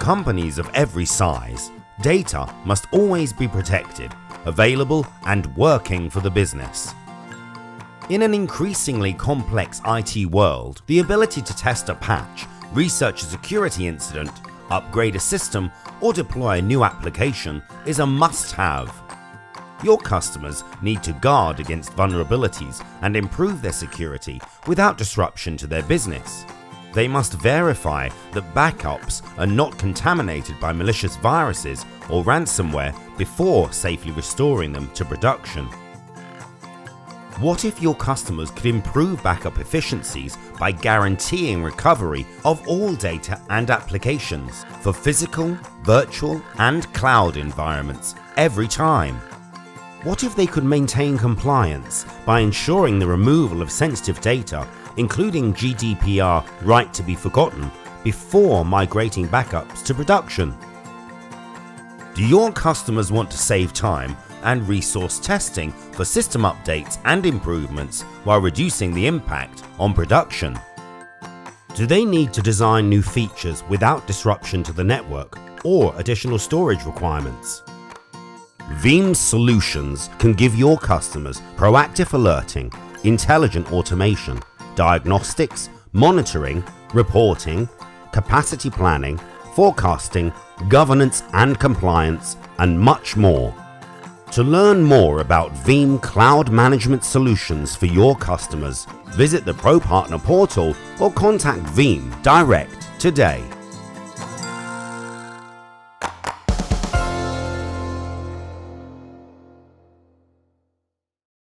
companies of every size, data must always be protected, available, and working for the business. In an increasingly complex IT world, the ability to test a patch, research a security incident, upgrade a system, or deploy a new application is a must-have. Your customers need to guard against vulnerabilities and improve their security without disruption to their business. They must verify that backups are not contaminated by malicious viruses or ransomware before safely restoring them to production. What if your customers could improve backup efficiencies by guaranteeing recovery of all data and applications for physical, virtual, and cloud environments every time? What if they could maintain compliance by ensuring the removal of sensitive data, including GDPR right to be forgotten, before migrating backups to production? Do your customers want to save time and resource testing for system updates and improvements while reducing the impact on production? Do they need to design new features without disruption to the network or additional storage requirements? Veeam solutions can give your customers proactive alerting, intelligent automation, diagnostics, monitoring, reporting, capacity planning, forecasting, governance and compliance, and much more. To learn more about Veeam cloud management solutions for your customers, visit the Pro Partner portal or contact Veeam direct today.